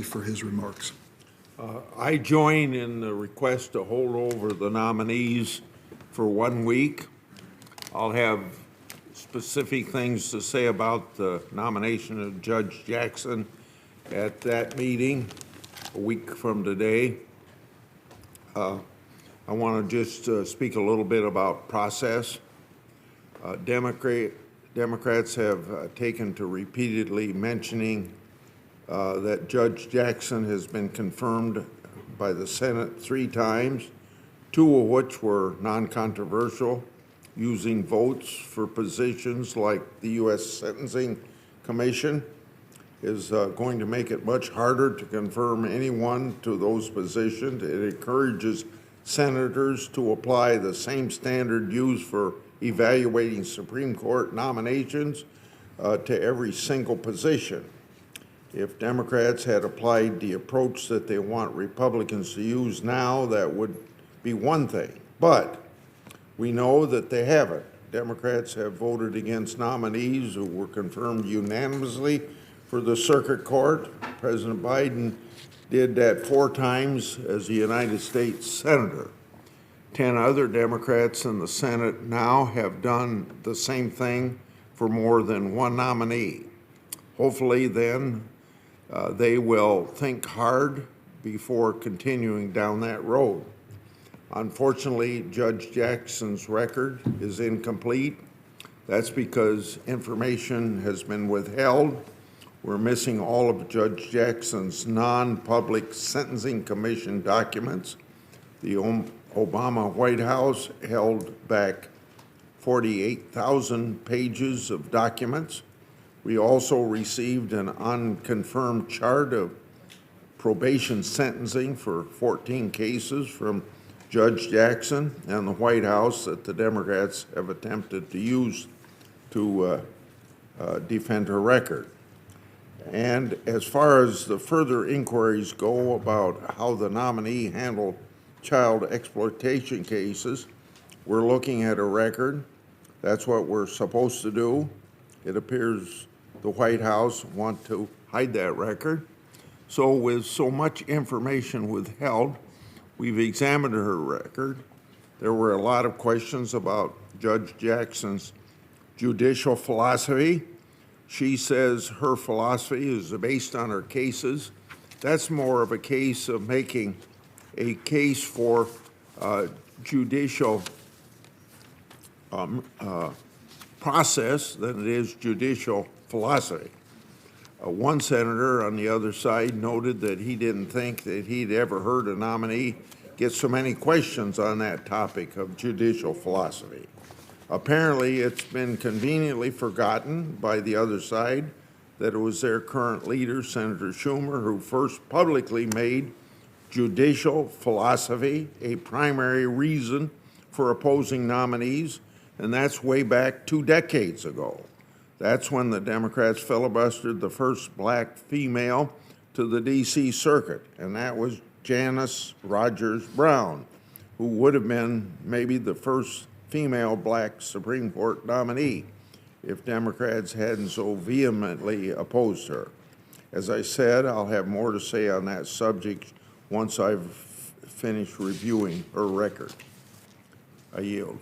for his remarks. I join in the request to hold over the nominees for 1 week. I'll have specific things to say about the nomination of Judge Jackson at that meeting a week from today. I want to just speak a little bit about process. Democrats have taken to repeatedly mentioning that Judge Jackson has been confirmed by the Senate 3 times, 2 of which were non-controversial, using votes for positions like the U.S. Sentencing Commission is going to make it much harder to confirm anyone to those positions. It encourages senators to apply the same standard used for evaluating Supreme Court nominations to every single position. If Democrats had applied the approach that they want Republicans to use now, that would be one thing. But we know that they haven't. Democrats have voted against nominees who were confirmed unanimously for the circuit court. President Biden did that 4 times as a United States Senator. 10 other Democrats in the Senate now have done the same thing for more than 1 nominee. Hopefully then they will think hard before continuing down that road. Unfortunately, Judge Jackson's record is incomplete. That's because information has been withheld. We're missing all of Judge Jackson's non-public Sentencing Commission documents. The Obama White House held back 48,000 pages of documents. We also received an unconfirmed chart of probation sentencing for 14 cases from Judge Jackson and the White House that the Democrats have attempted to use to defend her record. And as far as the further inquiries go about how the nominee handled child exploitation cases, we're looking at a record. That's what we're supposed to do. It appears the White House want to hide that record. So with so much information withheld, we've examined her record. There were a lot of questions about Judge Jackson's judicial philosophy. She says her philosophy is based on her cases. That's more of a case of making a case for judicial process than it is judicial philosophy. One senator on the other side noted that he didn't think that he'd ever heard a nominee get so many questions on that topic of judicial philosophy. Apparently, it's been conveniently forgotten by the other side that it was their current leader, Senator Schumer, who first publicly made judicial philosophy a primary reason for opposing nominees, and that's way back 2 decades ago. That's when the Democrats filibustered the first black female to the D.C. Circuit, and that was Janice Rogers Brown, who would have been maybe the first female black Supreme Court nominee if Democrats hadn't so vehemently opposed her. As I said, I'll have more to say on that subject once I've finished reviewing her record. I yield.